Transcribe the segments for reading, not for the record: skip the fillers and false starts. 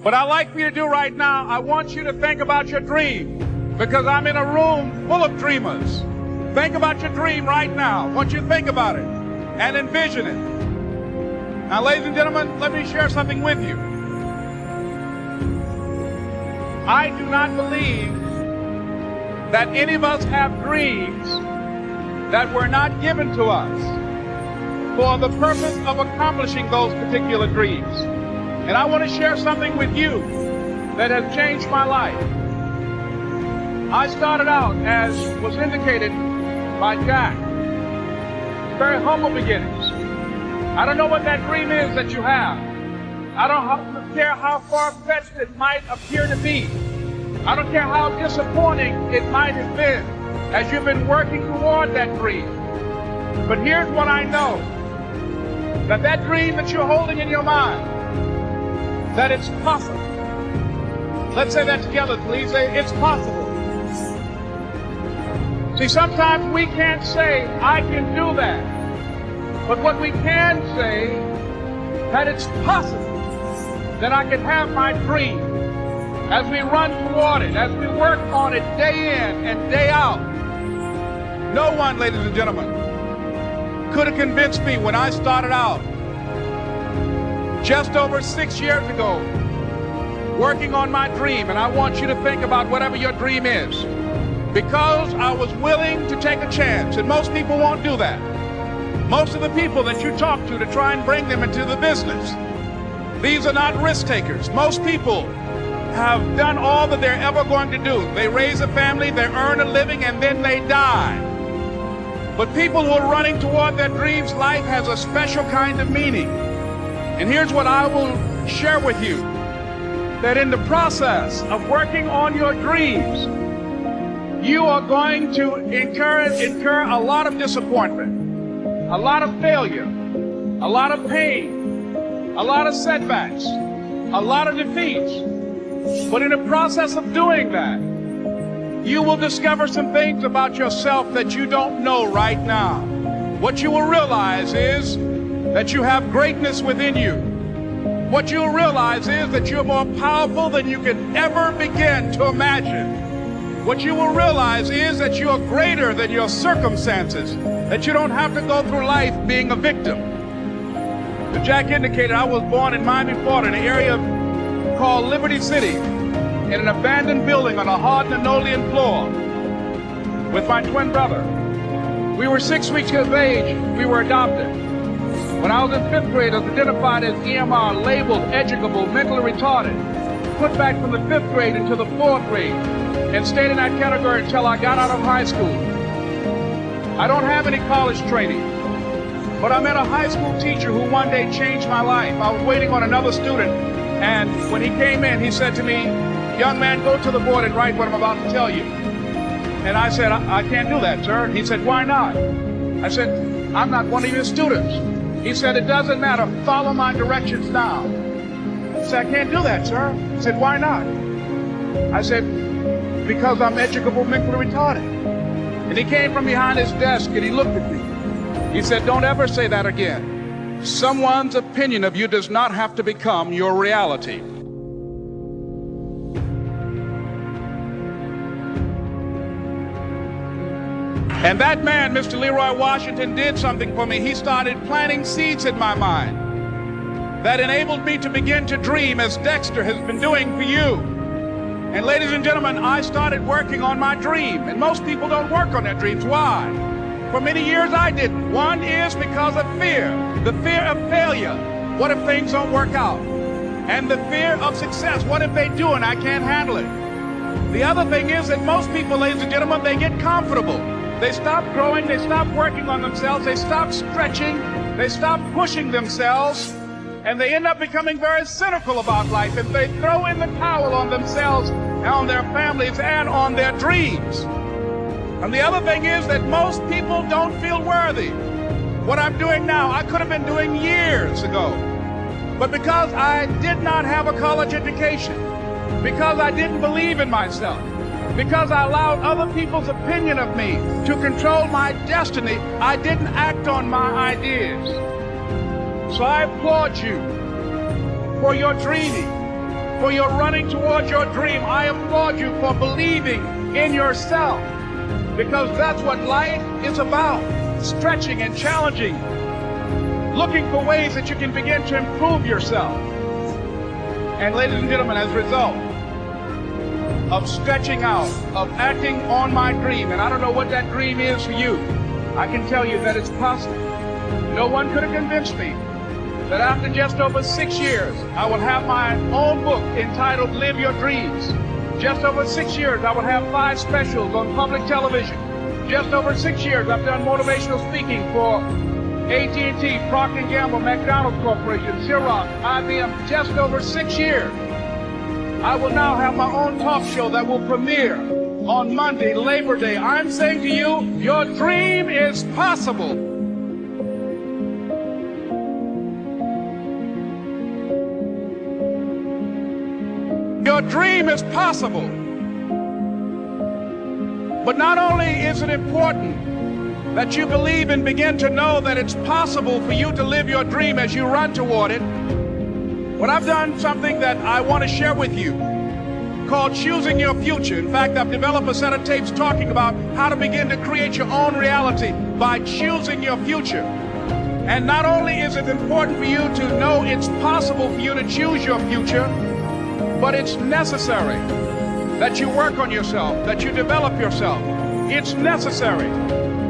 What I'd like for you to do right now, I want you to think about your dream, because I'm in a room full of dreamers. Think about your dream right now. I want you to think about it and envision it. Now, ladies and gentlemen, let me share something with you. I do not believe that any of us have dreams that were not given to us for the purpose of accomplishing those particular dreams. And I want to share something with you that has changed my life. I started out, as was indicated by Jack, very humble beginnings. I don't know what that dream is that you have. I don't care how far-fetched it might appear to be. I don't care how disappointing it might have been as you've been working toward that dream. But here's what I know, that dream that you're holding in your mind, that it's possible. Let's say that together, please. Say, it's possible. See, sometimes we can't say, I can do that. But what we can say, that it's possible that I can have my dream. As we run toward it, as we work on it day in and day out. No one, ladies and gentlemen, could have convinced me when I started out just over 6 years ago, working on my dream. And I want you to think about whatever your dream is, because I was willing to take a chance. And most people won't do that. Most of the people that you talk to try and bring them into the business, these are not risk takers. Most people have done all that they're ever going to do. They raise a family, they earn a living, and then they die. But people who are running toward their dreams, life has a special kind of meaning. And here's what I will share with you, that in the process of working on your dreams, you are going to incur a lot of disappointment, a lot of failure, a lot of pain, a lot of setbacks, a lot of defeats. But in the process of doing that, you will discover some things about yourself that you don't know right now. What you will realize is that you have greatness within you. What you'll realize is that you're more powerful than you can ever begin to imagine. What you will realize is that you are greater than your circumstances, that you don't have to go through life being a victim. As Jack indicated, I was born in Miami, Florida, in an area called Liberty City, in an abandoned building on a hard linoleum floor with my twin brother. We were 6 weeks of age. We were adopted. When I was in 5th grade, I was identified as EMR, labeled educable, mentally retarded, put back from the 5th grade into the 4th grade, and stayed in that category until I got out of high school. I don't have any college training, but I met a high school teacher who one day changed my life. I was waiting on another student, and when he came in, he said to me, young man, go to the board and write what I'm about to tell you. And I said, I can't do that, sir. He said, why not? I said, I'm not one of your students. He said, it doesn't matter. Follow my directions now. I said, I can't do that, sir. He said, why not? I said, because I'm educable, mentally retarded. And he came from behind his desk and he looked at me. He said, don't ever say that again. Someone's opinion of you does not have to become your reality. And that man, Mr. Leroy Washington, did something for me. He started planting seeds in my mind that enabled me to begin to dream, as Dexter has been doing for you. And ladies and gentlemen, I started working on my dream. And most people don't work on their dreams. Why? For many years I didn't. One is because of fear. The fear of failure. What if things don't work out? And the fear of success. What if they do and I can't handle it? The other thing is that most people, ladies and gentlemen, they get comfortable. They stop growing, they stop working on themselves, they stop stretching, they stop pushing themselves, and they end up becoming very cynical about life, and they throw in the towel on themselves, and on their families, and on their dreams. And the other thing is that most people don't feel worthy. What I'm doing now, I could have been doing years ago. But because I did not have a college education, because I didn't believe in myself, because I allowed other people's opinion of me to control my destiny, I didn't act on my ideas. So I applaud you for your dreaming, for your running towards your dream. I applaud you for believing in yourself, because that's what life is about, stretching and challenging, looking for ways that you can begin to improve yourself. And ladies and gentlemen, as a result of stretching out, of acting on my dream, and I don't know what that dream is for you, I can tell you that it's possible. No one could have convinced me that after just over 6 years, I will have my own book entitled Live Your Dreams. Just over 6 years, I will have 5 specials on public television. Just over 6 years, I've done motivational speaking for AT&T, Procter & Gamble, McDonald's Corporation, Xerox, IBM. Just over 6 years. I will now have my own talk show that will premiere on Monday, Labor Day. I'm saying to you, your dream is possible. Your dream is possible. But not only is it important that you believe and begin to know that it's possible for you to live your dream as you run toward it, but I've done something that I want to share with you called Choosing Your Future. In fact, I've developed a set of tapes talking about how to begin to create your own reality by choosing your future. And not only is it important for you to know it's possible for you to choose your future, but it's necessary that you work on yourself, that you develop yourself. It's necessary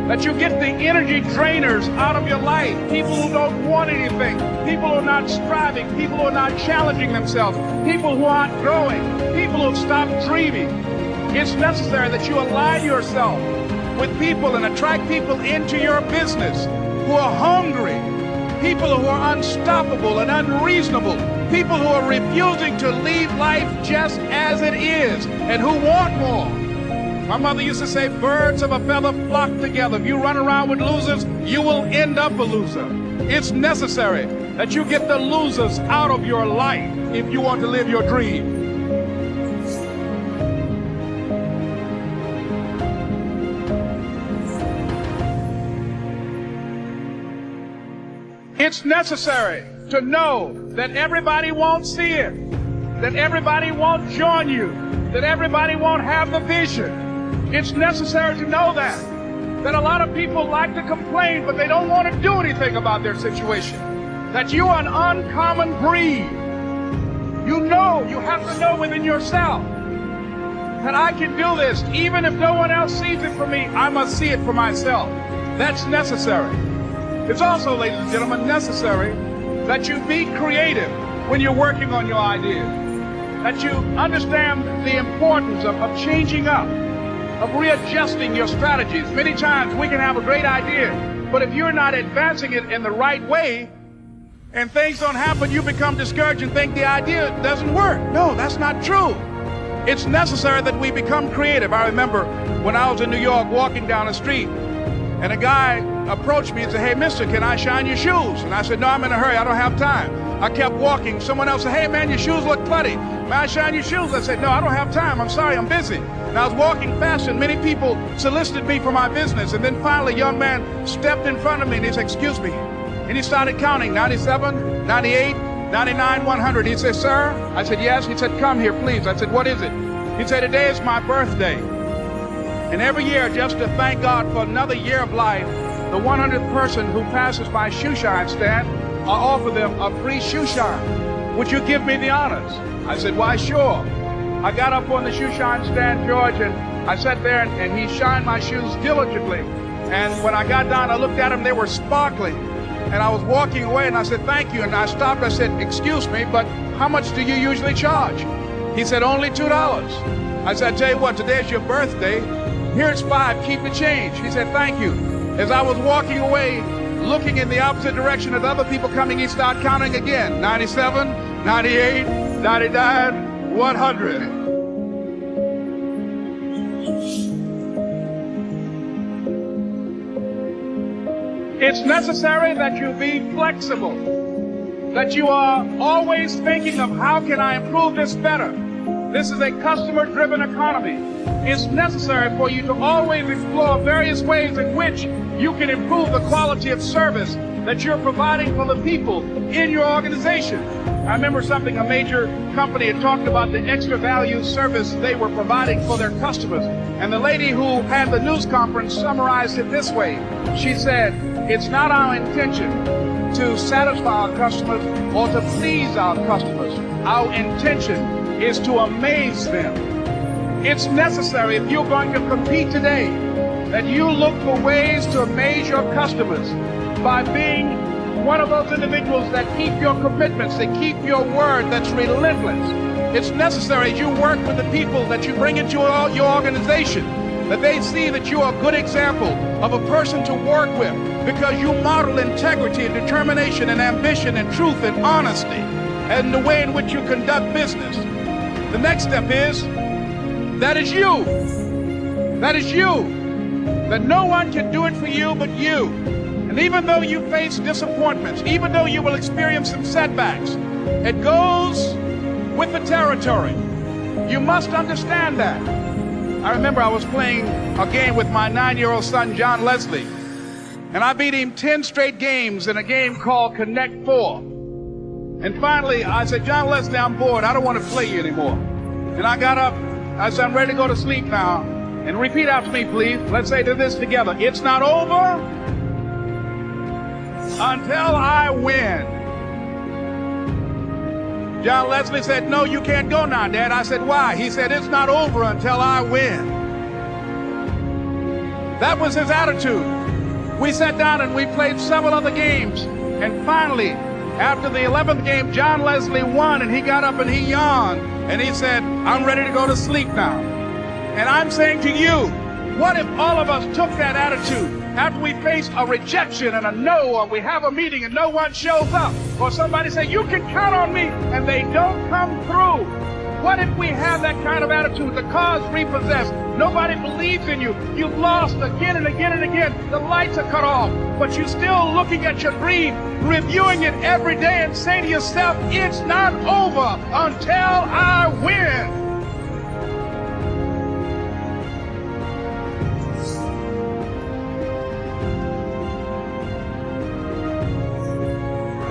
that you get the energy drainers out of your life, people who don't want anything, people who are not striving, people who are not challenging themselves, people who aren't growing, people who have stopped dreaming. It's necessary that you align yourself with people and attract people into your business who are hungry, people who are unstoppable and unreasonable, people who are refusing to leave life just as it is and who want more. My mother used to say, birds of a feather flock together. If you run around with losers, you will end up a loser. It's necessary that you get the losers out of your life if you want to live your dream. It's necessary to know that everybody won't see it, that everybody won't join you, that everybody won't have the vision. It's necessary to know that a lot of people like to complain, but they don't want to do anything about their situation. That you are an uncommon breed. You know, you have to know within yourself that I can do this. Even if no one else sees it for me, I must see it for myself. That's necessary. It's also, ladies and gentlemen, necessary that you be creative when you're working on your ideas. That you understand the importance of changing up, of readjusting your strategies. Many times we can have a great idea, but if you're not advancing it in the right way and things don't happen, you become discouraged and think the idea doesn't work. No, that's not true. It's necessary that we become creative. I remember when I was in New York walking down the street and a guy approached me and said, "Hey, mister, can I shine your shoes?" And I said, "No, I'm in a hurry. I don't have time." I kept walking. Someone else said, "Hey, man, your shoes look clutty. May I shine your shoes?" I said, "No, I don't have time. I'm sorry, I'm busy." And I was walking fast, and many people solicited me for my business. And then finally, a young man stepped in front of me, and he said, "Excuse me." And he started counting, 97, 98, 99, 100. He said, "Sir?" I said, "Yes." He said, "Come here, please." I said, "What is it?" He said, "Today is my birthday. And every year, just to thank God for another year of life, the 100th person who passes my shoe shine stand, I offer them a free shoe shine. Would you give me the honors?" I said, "Why, sure." I got up on the shoe shine stand, George, and I sat there and he shined my shoes diligently. And when I got down, I looked at them, they were sparkling. And I was walking away and I said, "Thank you." And I stopped, I said, "Excuse me, but how much do you usually charge?" He said, "Only $2. I said, "I tell you what, today's your birthday. Here's $5, keep the change." He said, "Thank you." As I was walking away, looking in the opposite direction at other people coming, he started counting again. 97, 98, 99, 100. It's necessary that you be flexible, that you are always thinking of how can I improve this better. This is a customer-driven economy. It's necessary for you to always explore various ways in which you can improve the quality of service that you're providing for the people in your organization. I remember something, a major company had talked about the extra value service they were providing for their customers. And the lady who had the news conference summarized it this way. She said, it's not our intention to satisfy our customers or to please our customers. Our intention is to amaze them. It's necessary, if you're going to compete today, that you look for ways to amaze your customers by being one of those individuals that keep your commitments, that keep your word, that's relentless. It's necessary as you work with the people that you bring into your organization, that they see that you are a good example of a person to work with because you model integrity and determination and ambition and truth and honesty and the way in which you conduct business. The next step is, that is you. That is you. That no one can do it for you but you. And even though you face disappointments, even though you will experience some setbacks, it goes with the territory. You must understand that. I remember I was playing a game with my 9-year-old son, John Leslie, and I beat him 10 straight games in a game called Connect 4. And finally, I said, John Leslie, I'm bored. I don't want to play you anymore. And I got up. I said, I'm ready to go to sleep now. And repeat after me, please. Let's say this together. It's not over until I win. John Leslie said, no, you can't go now, Dad. I said, why? He said, it's not over until I win. That was his attitude. We sat down and we played several other games. And finally, after the 11th game, John Leslie won, and he got up and he yawned. And he said, I'm ready to go to sleep now. And I'm saying to you, what if all of us took that attitude after we face a rejection and a no, or we have a meeting and no one shows up, or somebody say, you can count on me, and they don't come through? What if we have that kind of attitude? The car's repossessed. Nobody believes in you. You've lost again and again and again. The lights are cut off, but you're still looking at your dream, reviewing it every day and saying to yourself, it's not over until I win.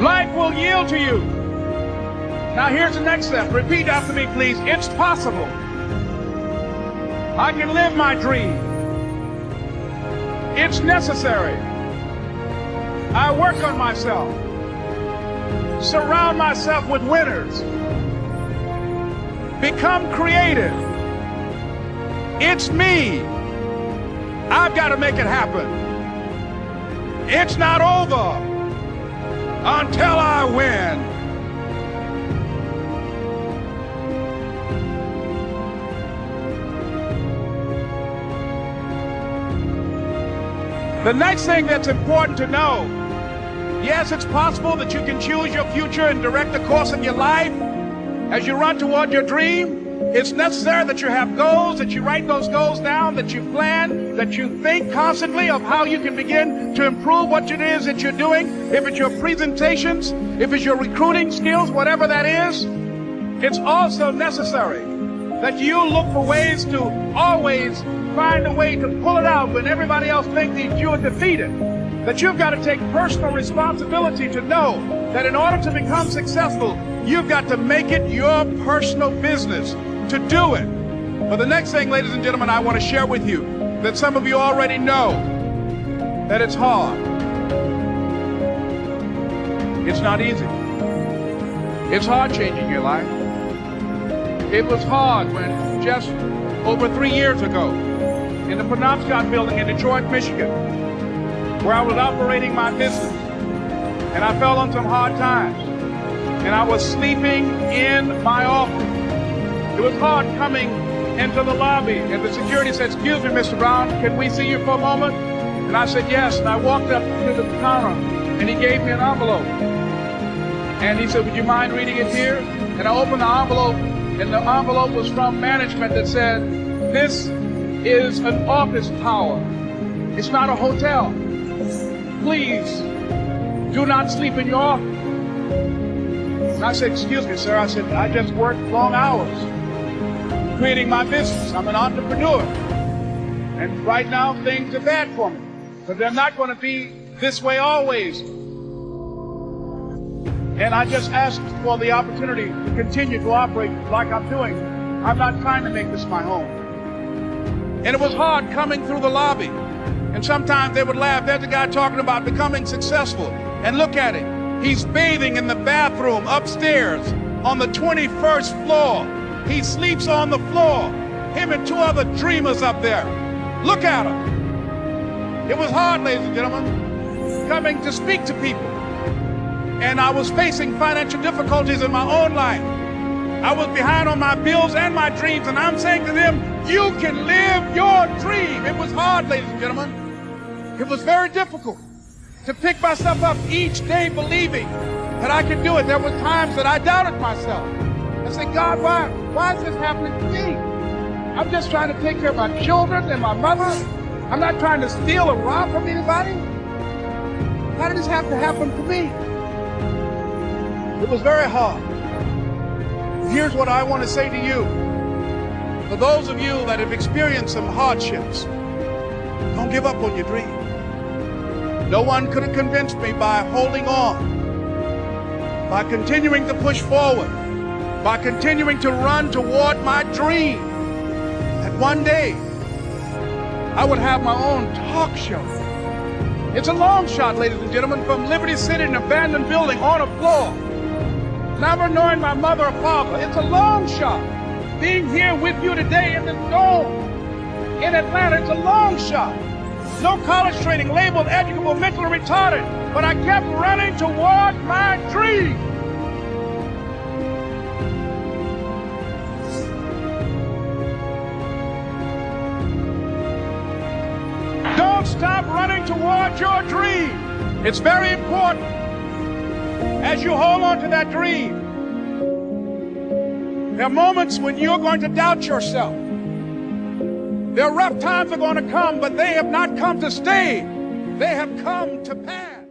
Life will yield to you. Now here's the next step. Repeat after me, please. It's possible. I can live my dream. It's necessary. I work on myself. Surround myself with winners. Become creative. It's me. I've got to make it happen. It's not over until I win. The next thing that's important to know, yes, it's possible that you can choose your future and direct the course of your life as you run toward your dream. It's necessary that you have goals, that you write those goals down, that you plan, that you think constantly of how you can begin to improve what it is that you're doing. If it's your presentations, if it's your recruiting skills, whatever that is, it's also necessary that you look for ways to always find a way to pull it out when everybody else thinks that you are defeated. That you've got to take personal responsibility to know that in order to become successful, you've got to make it your personal business to do it. But the next thing, ladies and gentlemen, I want to share with you that some of you already know that it's hard. It's not easy. It's hard changing your life. It was hard when just over 3 years ago in the Penobscot building in Detroit, Michigan, where I was operating my business, and I fell on some hard times, and I was sleeping in my office. It was hard coming into the lobby, and the security said, excuse me, Mr. Brown, can we see you for a moment? And I said, yes, and I walked up to the counter, and he gave me an envelope. And he said, would you mind reading it here? And I opened the envelope, and the envelope was from management that said, this is an office tower. It's not a hotel. Please do not sleep in your office. And I said, excuse me, sir. I said, I just work long hours creating my business. I'm an entrepreneur. And right now, things are bad for me. But they're not going to be this way always. And I just asked for the opportunity to continue to operate like I'm doing. I'm not trying to make this my home. And it was hard coming through the lobby. And sometimes they would laugh. There's a guy talking about becoming successful. And look at it. He's bathing in the bathroom upstairs on the 21st floor. He sleeps on the floor. Him and two other dreamers up there. Look at him. It was hard, ladies and gentlemen, coming to speak to people. And I was facing financial difficulties in my own life. I was behind on my bills and my dreams, and I'm saying to them, you can live your dream. It was hard, ladies and gentlemen. It was very difficult to pick myself up each day believing that I could do it. There were times that I doubted myself. I said, God, why is this happening to me? I'm just trying to take care of my children and my mother. I'm not trying to steal or rob from anybody. Why did this have to happen to me? It was very hard. Here's what I want to say to you. For those of you that have experienced some hardships, don't give up on your dream. No one could have convinced me by holding on, by continuing to push forward, by continuing to run toward my dream, that one day I would have my own talk show. It's a long shot, ladies and gentlemen, from Liberty City, an abandoned building on a floor, never knowing my mother or father. It's a long shot. Being here with you today in this dome in Atlanta, it's a long shot. No college training, labeled educable, mentally retarded, but I kept running toward my dream. Don't stop running toward your dream. It's very important as you hold on to that dream. There are moments when you're going to doubt yourself. There are rough times that are going to come, but they have not come to stay. They have come to pass.